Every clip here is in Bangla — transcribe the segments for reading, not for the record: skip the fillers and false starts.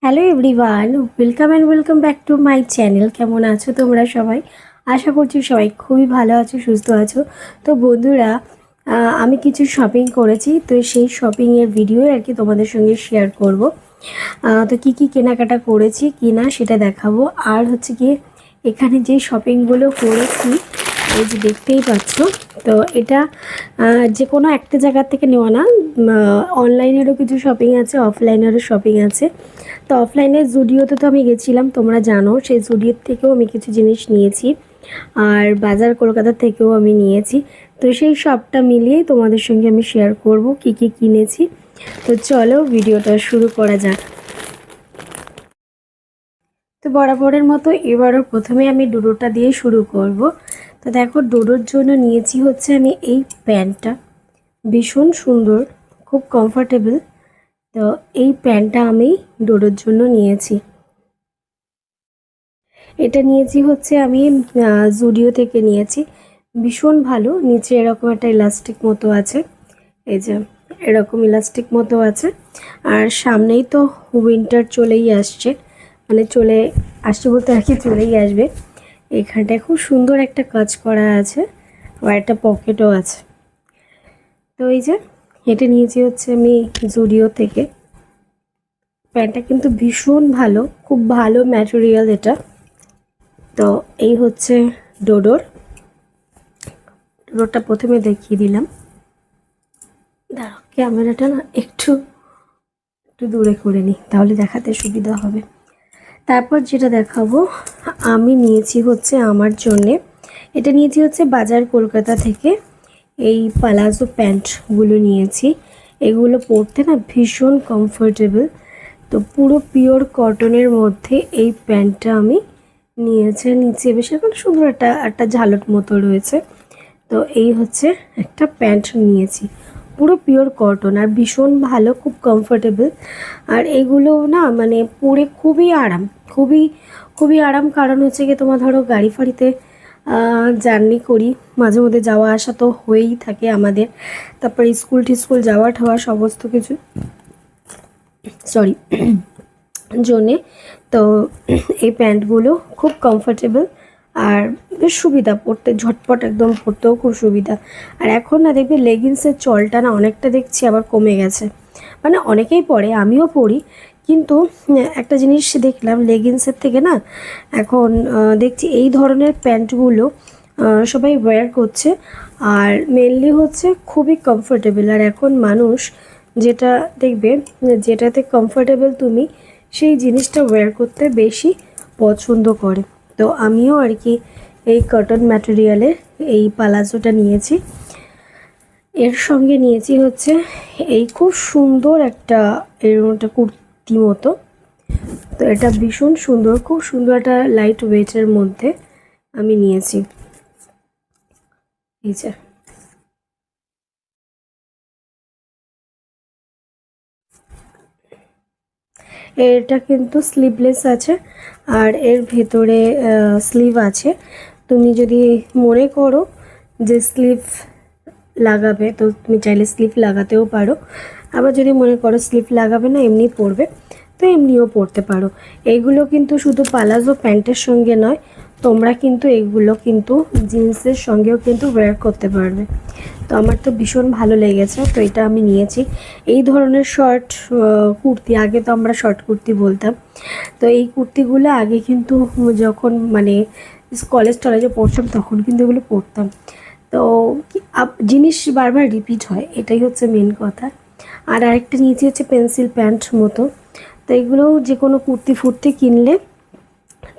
Hello everyone, welcome and welcome back to my channel. কেমন আছো তোমরা সবাই? আশা করছি সবাই খুবই ভালো আছো, সুস্থ আছো। তো বন্ধুরা, আমি কিছু শপিং করেছি, তো সেই শপিংয়ের ভিডিও আর কি তোমাদের সঙ্গে শেয়ার করব। তো কি কি কেনাকাটা করেছি কি না সেটা দেখাবো। আর হচ্ছে কি, এখানে যে শপিংগুলো করেছি এই যে দেখতেই পাচ্ছ। তো এটা যে কোনো একটা জায়গা থেকে নেওয়া না, অনলাইনেরও কিছু শপিং আছে, অফলাইনেরও শপিং আছে। তো অফলাইনে জুডিওতে তো আমি গেছিলাম, তোমরা জানো, সেই জুডিওর থেকেও আমি কিছু জিনিস নিয়েছি। আর বাজার কলকাতা থেকেও আমি নিয়েছি। তো সেই সবটা মিলিয়ে তোমাদের সঙ্গে আমি শেয়ার করব কি কি কিনেছি। তো চলো ভিডিওটা শুরু করা যাক। তো বরাবরের মতো এবারও প্রথমে আমি ডোডোটা দিয়ে শুরু করব। তো দেখো, ডোডোর জন্য নিয়েছি হচ্ছে আমি এই প্যান্টটা, ভীষণ সুন্দর, খুব কমফোর্টেবল। তো এই প্যান্টটা আমি ডোডোর জন্য নিয়েছি। এটা নিয়েছি হচ্ছে আমি জুডিও থেকে নিয়েছি। ভীষণ ভালো, নিচে এরকম একটা ইলাস্টিক মতো আছে, এই যে এরকম ইলাস্টিক মতো আছে। আর সামনেই তো উইন্টার চলেই আসছে, মানে চলে আসছে বলতে আর কি চলেই আসবে। এখানটায় খুব সুন্দর একটা কাজ করা আছে, আর একটা পকেটও আছে। তো এই যে এটা নিয়েছি হচ্ছে আমি জুডিও থেকে। প্যান্টটা কিন্তু ভীষণ ভালো, খুব ভালো ম্যাটেরিয়াল এটা। তো এই হচ্ছে ডোডোর। ডোডোরটা প্রথমে দেখিয়ে দিলাম, দাঁড়াও ক্যামেরাটা না একটু একটু দূরে করে নিই, তাহলে দেখাতে সুবিধা হবে। তারপর যেটা দেখাবো আমি নিয়েছি হচ্ছে আমার জন্যে, এটা নিয়েছি হচ্ছে বাজার কলকাতা থেকে। এই পালাজো প্যান্টগুলো নিয়েছি, এগুলো পরতে না ভীষণ কমফোর্টেবল। তো পুরো পিওর কটনের মধ্যে এই প্যান্টটা আমি নিয়েছি। নিচে বেশ এখন সুন্দর একটা একটা ঝালট মতো রয়েছে। তো এই হচ্ছে একটা প্যান্ট নিয়েছি, পুরো পিওর কটন, আর ভীষণ ভালো, খুব কমফোর্টেবল। আর এগুলো না মানে পরে খুবই আরাম, খুবই খুবই আরাম। কারণ হচ্ছে কি, তোমার ধরো গাড়ি ফাড়িতে জার্নি করি, মাঝে মধ্যে যাওয়া আসা তো হয়েই থাকে আমাদের। তারপরে স্কুল টিস্কুল যাওয়া ঠাওয়া সমস্ত কিছু সরি জন্যে। তো এই প্যান্টগুলো খুব কমফোর্টেবল আর বেশ সুবিধা, পরতে ঝটপট একদম, পরতেও খুব সুবিধা। আর এখন না দেখবে লেগিংসের চলটা না অনেকটা দেখছি আবার কমে গেছে, মানে অনেকেই পরে, আমিও পরি। কিন্তু একটা জিনিস দেখলাম, লেগিংসের থেকে না এখন দেখছি এই ধরনের প্যান্টগুলো সবাই ওয়্যার করছে। আর মেনলি হচ্ছে খুবই কমফোর্টেবল। আর এখন মানুষ যেটা দেখবে, যেটাতে কমফোর্টেবল তুমি, সেই জিনিসটা ওয়্যার করতে বেশি পছন্দ করে। তো আমিও আর কি এই কটন ম্যাটেরিয়ালের এই পালাজোটা নিয়েছি। এর সঙ্গে নিয়েছি হচ্ছে এই খুব সুন্দর একটা এরকমটা কুর্তি মতো। তো এটা ভীষণ সুন্দর, খুব সুন্দর একটা লাইট ওয়েটের মধ্যে আমি নিয়েছি। এই যে এটা কিন্তু স্লিভলেস আছে, আর এর ভেতরে স্লিভ আছে। তুমি যদি মনে করো যে স্লিভ লাগাবে, তো তুমি চাইলে স্লিভ লাগাতেও পারো। আবার যদি মনে করো স্লিভ লাগাবে না, এমনি পরবে, তো এমনিও পরতে পারো। এইগুলো কিন্তু শুধু পালাজো প্যান্টের সঙ্গে নয়, তোমরা কিন্তু এগুলো কিন্তু জিন্সের সঙ্গেও কিন্তু ওয়্যার করতে পারবে। তো আমার তো ভীষণ ভালো লেগেছে, তো এটা আমি নিয়েছি। এই ধরনের শর্ট কুর্তি, আগে তো আমরা শর্ট কুর্তি বলতাম, তো এই কুর্তিগুলো আগে কিন্তু যখন মানে কলেজ টলেজে পড়তাম তখন কিন্তু এগুলো পরতাম। তো জিনিস বারবার রিপিট হয়, এটাই হচ্ছে মেন কথা। আর আরেকটা নিচে হচ্ছে পেন্সিল প্যান্ট মতো। তো এগুলোও যে কোনো কুর্তি ফুর্তি কিনলে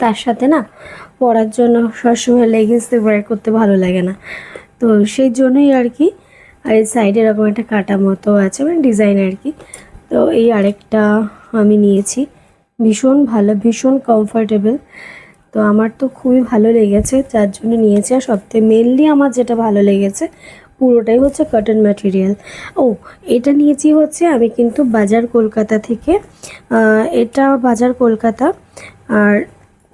তার সাথে না পরার জন্য সবসময় লেগিংস ওয়্যার করতে ভালো লাগে না, তো সেই জন্যই আর কি। আর এই সাইডে এরকম একটা কাটা মতো আছে, মানে ডিজাইন আর কি। তো এই আরেকটা আমি নিয়েছি, ভীষণ ভালো, ভীষণ কমফোর্টেবল। তো আমার তো খুবই ভালো লেগেছে, যার জন্য নিয়েছি। আর সবথেকে মেনলি আমার যেটা ভালো লেগেছে পুরোটাই হচ্ছে কটন ম্যাটেরিয়াল। ও, এটা নিয়েছি হচ্ছে আমি কিন্তু বাজার কলকাতা থেকে। এটা বাজার কলকাতা। আর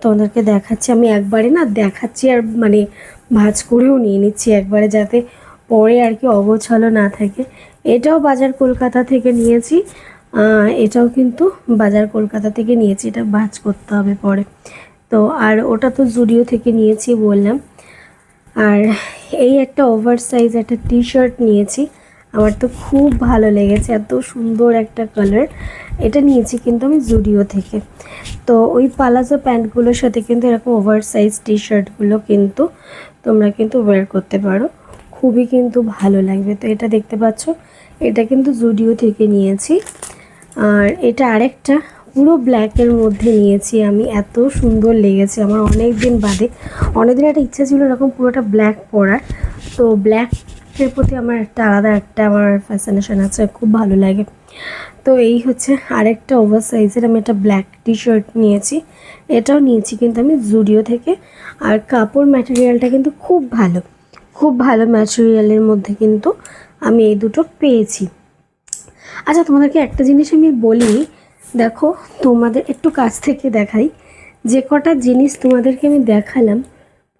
তোমাদেরকে দেখাচ্ছি, আমি একবারে না দেখাচ্ছি, আর মানে ভাঁজ করেও নিয়ে নিচ্ছি একবারে, যাতে পরে আর কি অগোছালো না থাকে। এটাও বাজার কলকাতা থেকে নিয়েছি। এটাও কিন্তু বাজার কলকাতা থেকে নিয়েছি, এটা ভাঁজ করতে হবে পরে। তো আর ওটা তো জুডিও থেকে নিয়েছি বললাম। আর এই একটা ওভার সাইজ একটা টি শার্ট নিয়েছি, আমার তো খুব ভালো লেগেছে, এত সুন্দর একটা কালার। এটা নিয়েছি কিন্তু আমি জুডিও থেকে। তো ওই পালাজো প্যান্টগুলোর সাথে কিন্তু এরকম ওভার সাইজ টি শার্টগুলো কিন্তু তোমরা কিন্তু ওয়্যার করতে পারো, খুবই কিন্তু ভালো লাগবে। তো এটা দেখতে পাচ্ছ, এটা কিন্তু জুডিও থেকে নিয়েছি। আর এটা আরেকটা পুরো ব্ল্যাকের মধ্যে নিয়েছি আমি, এত সুন্দর লেগেছে আমার। অনেক দিন বাদে, অনেক দিন একটা ইচ্ছা ছিল এরকম পুরোটা ব্ল্যাক পরার। তো ব্ল্যাকের প্রতি আমার একটা আলাদা একটা আমার ফ্যাসিনেশন আছে, খুব ভালো লাগে। তো এই হচ্ছে আরেকটা ওভার সাইজের আমি একটা ব্ল্যাক টি শার্ট নিয়েছি, এটাও নিয়েছি কিন্তু আমি জুডিও থেকে। আর কাপড় ম্যাটেরিয়ালটা কিন্তু খুব ভালো, খুব ভালো ম্যাটেরিয়ালের মধ্যে কিন্তু আমি এই দুটো পেয়েছি। আচ্ছা, তোমাদেরকে একটা জিনিস আমি বলি, দেখো তোমাদের একটু কাছ থেকে দেখাই, যে কটা জিনিস তোমাদেরকে আমি দেখালাম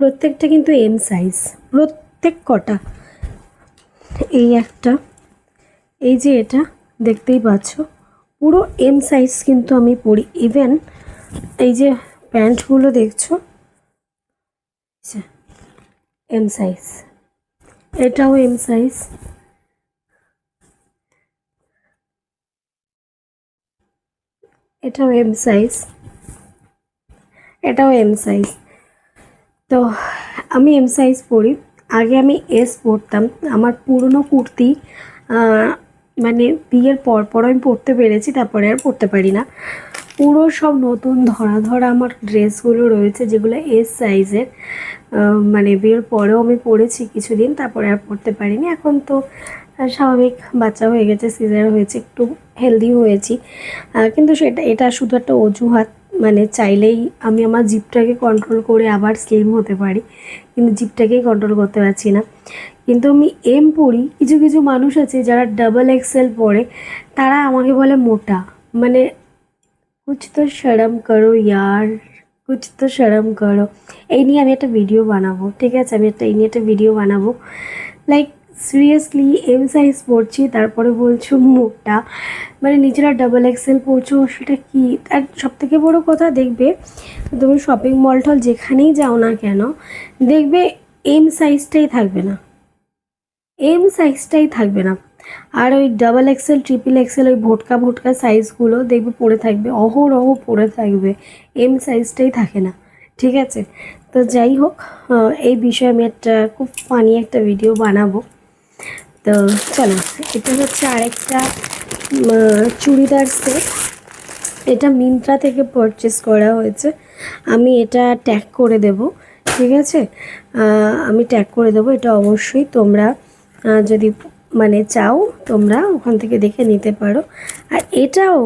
প্রত্যেকটা কিন্তু এম সাইজ, প্রত্যেক কটা। এই একটা, এই যে এটা দেখতেই পাচ্ছ, পুরো এম সাইজ কিন্তু আমি পরি। ইভেন এই যে প্যান্টগুলো দেখছো, এম সাইজ, এটাও এম সাইজ, এটাও এম সাইজ, এটাও এম সাইজ। তো আমি এম সাইজ পরি, আগে আমি এস পরতাম। আমার পুরনো কুর্তি মানে বিয়ের পর আমি পরতে পেরেছি, তারপরে আর পরতে পারি না। পুরো সব নতুন ধরা ধরা আমার ড্রেসগুলো রয়েছে যেগুলো এস সাইজের, মানে বিয়ের পরেও আমি পরেছি কিছুদিন, তারপরে আর পরতে পারিনি। এখন তো স্বাভাবিক বাচ্চা হয়ে গেছে, সিজার হয়েছে, একটু হেলদি হয়েছি, কিন্তু এটা শুধু একটা অজুহাত। মানে চাইলেই আমি আমার জিভটাকে কন্ট্রোল করে আবার স্লিম হতে পারি, কিন্তু জিভটাকেই কন্ট্রোল করতে পারছি না। কিন্তু আমি এম পরি, কিছু কিছু মানুষ আছে যারা ডাবল এক্সেল পরে, তারা আমাকে বলে মোটা। মানে কুছ তো শরম করো ইয়ার, কুছ তো শরম করো। এই নিয়ে আমি একটা ভিডিও বানাবো, ঠিক আছে? আমি এই নিয়ে একটা ভিডিও বানাবো। লাইক সিরিয়াসলি এম সাইজ পড়ছি, তারপরে বলছো মোটা। মানে নিজেরা ডাবল এক্সেল পড়ছো, সেটা কি? আর সবথেকে বড় কথা, দেখবে তুমি শপিং মল টল যেখানেই যাও না কেন, দেখবে এম সাইজটাই থাকবে না, এম সাইজটাই থাকবে না। আর ওই ডাবল এক্সেল ট্রিপল এক্সেল ওই ভোটকা ভোটকা সাইজগুলো দেখবে পড়ে থাকবে, অহরহ পড়ে থাকবে, এম সাইজটাই থাকে না, ঠিক আছে? তো যাই হোক, এই বিষয়ে আমি একটা খুব ফানি একটা ভিডিও বানাবো। তো চলো, এটা হচ্ছে আরেকটা চুড়িদার সেট, এটা মিন্ত্রা থেকে পারচেস করা হয়েছে। আমি এটা ট্যাগ করে দেব, ঠিক আছে? আমি ট্যাগ করে দেবো, এটা অবশ্যই তোমরা যদি মানে চাও তোমরা ওখান থেকে দেখে নিতে পারো। আর এটাও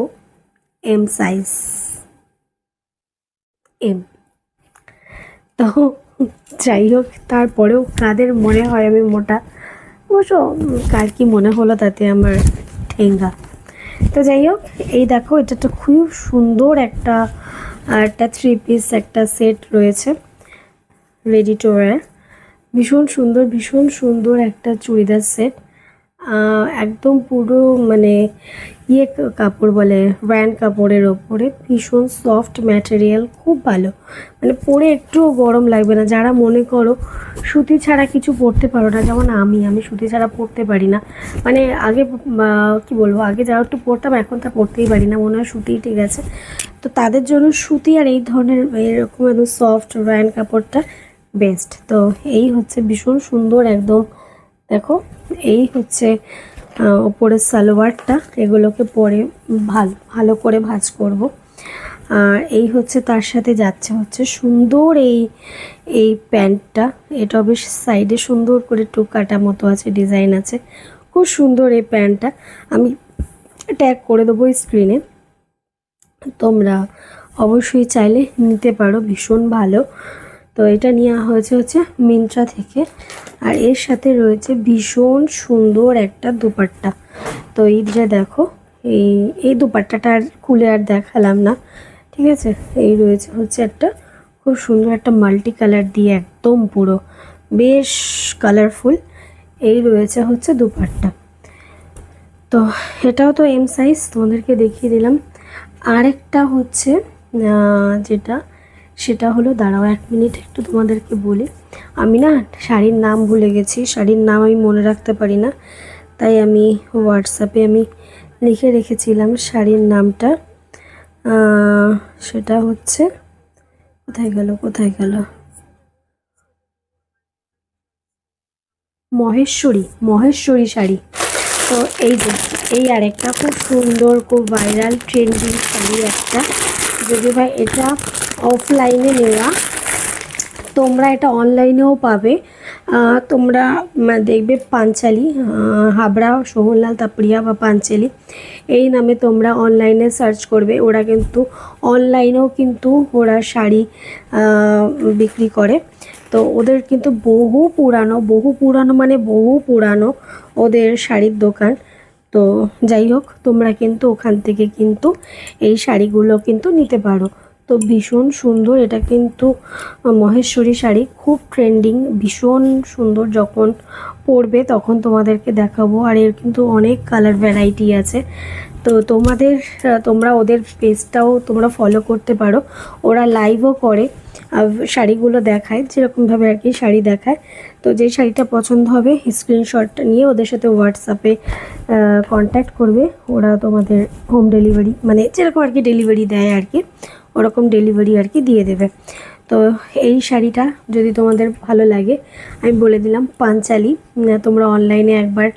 এম সাইজ, এম। তো যাই হোক, তারপরেও কাদের মনে হয় আমি মোটা, অবশ্য কার কি মনে হলো তাতে আমার ঠেঙ্গা। তো যাই হোক, এই দেখো, এটা তো খুব সুন্দর একটা একটা থ্রি পিস একটা সেট রয়েছে, রেডি টু ওয়্যার, ভীষণ সুন্দর, ভীষণ সুন্দর একটা চুড়িদার সেট। একদম পুরো মানে ইয়ে কাপড় বলে, ব্র্যান্ড কাপড়ের ওপরে, ভীষণ সফট ম্যাটেরিয়াল, খুব ভালো। মানে পরে একটুও গরম লাগবে না। যারা মনে করো সুতি ছাড়া কিছু পরতে পারো না, যেমন আমি সুতি ছাড়া পরতে পারি না। মানে আগে কি বলবো, আগে যারা একটু পরতাম, এখন তা পরতেই পারি না, মনে হয় সুতিই ঠিক আছে। তো তাদের জন্য সুতি আর এই ধরনের এরকম একদম সফট ব্র্যান্ড কাপড়টা বেস্ট। তো এই হচ্ছে ভীষণ সুন্দর একদম, দেখো এই হচ্ছে ওপরের সালোয়ারটা, এগুলোকে পরে ভালো ভালো করে ভাঁজ করব। আর এই হচ্ছে তার সাথে যাচ্ছে হচ্ছে সুন্দর এই প্যান্টটা, এটা বেশ সাইডে সুন্দর করে টুকাটা মতো আছে, ডিজাইন আছে, খুব সুন্দর এই প্যান্টটা। আমি ট্যাগ করে দেবো স্ক্রিনে, তোমরা অবশ্যই চাইলে নিতে পারো, ভীষণ ভালো। তো এটা নেওয়া হচ্ছে মিন্ত্রা থেকে। আর এর সাথে রয়েছে ভীষণ সুন্দর একটা দুপাট্টা। তো এই যে দেখো, এই দুপাট্টাটা আর খুলে আর দেখালাম না, ঠিক আছে? এই রয়েছে হচ্ছে একটা খুব সুন্দর একটা মাল্টি কালার দিয়ে, একদম পুরো বেশ কালারফুল। এই রয়েছে হচ্ছে দুপাট্টা। তো এটাও তো এম সাইজ, তোমাদেরকে দেখিয়ে দিলাম। আরেকটা হচ্ছে যেটা, সেটা হলো, দাঁড়াও 1 মিনিট একটু তোমাদেরকে বলি। আমি না শাড়ির নাম ভুলে গেছি, শাড়ির নাম আমি মনে রাখতে পারি না, তাই আমি হোয়াটসঅ্যাপে আমি লিখে রেখেছিলাম শাড়ির নামটা। সেটা হচ্ছে, কোথায় গেল কোথায় গেল, মহেশ্বরী, মহেশ্বরী শাড়ি। তো এই যে, এই আরেকটা খুব সুন্দর, খুব ভাইরাল ট্রেন্ডিং শাড়ি একটা। যদি ভাই এটা অফলাইনে নেওয়া, তোমরা এটা অনলাইনেও পাবে। তোমরা দেখবে পাঞ্চালি, হাবড়া সোহনলাল তাপড়িয়া বা পাঞ্চালি, এই নামে তোমরা অনলাইনে সার্চ করবে। ওরা কিন্তু অনলাইনেও কিন্তু ওরা শাড়ি বিক্রি করে। তো ওদের কিন্তু বহু পুরানো মানে বহু পুরানো ওদের শাড়ির দোকান। তো যাই হোক, তোমরা কিন্তু ওখান থেকে কিন্তু এই শাড়িগুলো কিন্তু নিতে পারো। তো ভীষণ সুন্দর, এটা কিন্তু মহেশ্বরী শাড়ি, খুব ট্রেন্ডিং, ভীষণ সুন্দর। যখন পরবে তখন তোমাদেরকে দেখাবো। আর এর কিন্তু অনেক কালার ভ্যারাইটি আছে। তো তোমরা ওদের পেজটাও তোমরা ফলো করতে পারো, ওরা লাইভও করে, শাড়িগুলো দেখায়, যেরকমভাবে আর কি শাড়ি দেখায়। তো যেই শাড়িটা পছন্দ হবে স্ক্রিনশটটা নিয়ে ওদের সাথে হোয়াটসঅ্যাপে কন্ট্যাক্ট করবে। ওরা তোমাদের হোম ডেলিভারি, মানে যেরকম আর কি ডেলিভারি দেয় আর কি, ওরকম ডেলিভারি আর কি দিয়ে দেবে। তো এই শাড়িটা যদি তোমাদের ভালো লাগে, আমি বলে দিলাম পাঞ্চালি, তোমরা অনলাইনে একবার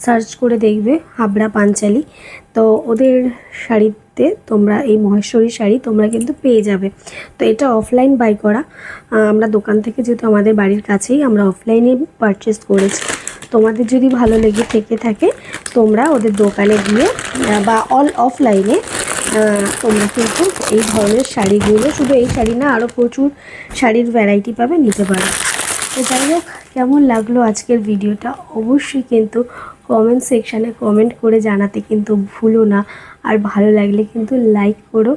সার্চ করে দেখবে হাবড়া পাঞ্চালি। তো ওদের শাড়িতে তোমরা এই মহেশ্বরী শাড়ি তোমরা কিন্তু পেয়ে যাবে। তো এটা অফলাইন বাই করা, আমরা দোকান থেকে, যেহেতু আমাদের বাড়ির কাছেই, আমরা অফলাইনে পারচেস করেছি। তোমাদের যদি ভালো লেগে থেকে থাকে, তোমরা ওদের দোকানে গিয়ে বা অফলাইনে তোমরা কিন্তু এই ধরনের শাড়িগুলো, শুধু এই শাড়ি না, আরও প্রচুর শাড়ির ভ্যারাইটি পাবে, নিতে পারো। তো যাই হোক, কেমন লাগলো আজকের ভিডিওটা অবশ্যই কিন্তু কমেন্ট সেকশানে কমেন্ট করে জানাতে কিন্তু ভুলো না। আর ভালো লাগলে কিন্তু লাইক করো,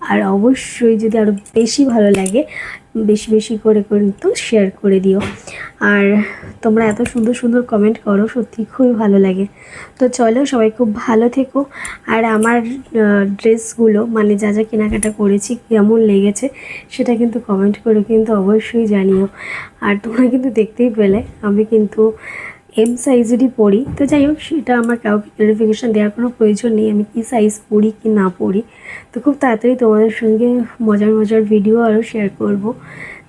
আর অবশ্যই যদি আরও বেশি ভালো লাগে বেশি বেশি করে কিন্তু শেয়ার করে দিও। আর তোমরা এত সুন্দর সুন্দর কমেন্ট করো, সত্যি খুবই ভালো লাগে। তো চলো, সবাই খুব ভালো থেকো। আর আমার ড্রেসগুলো, মানে যা যা কেনাকাটা করেছি, কেমন লেগেছে সেটা কিন্তু কমেন্ট করে কিন্তু অবশ্যই জানিও। আর তোমরা কিন্তু দেখতেই পেলে আমি কিন্তু এম সাইজেরই পরি। তো যাই হোক, সেটা আমার কাউকে ক্লারিফিকেশান দেওয়ার কোনো প্রয়োজন নেই, আমি কি সাইজ পরি কি না পরি। তো খুব তাড়াতাড়ি তোমাদের সঙ্গে মজার মজার ভিডিও আরও শেয়ার করব।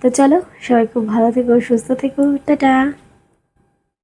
তো চলো, সবাই খুব ভালো থেকো, সুস্থ থেকো, টাটা।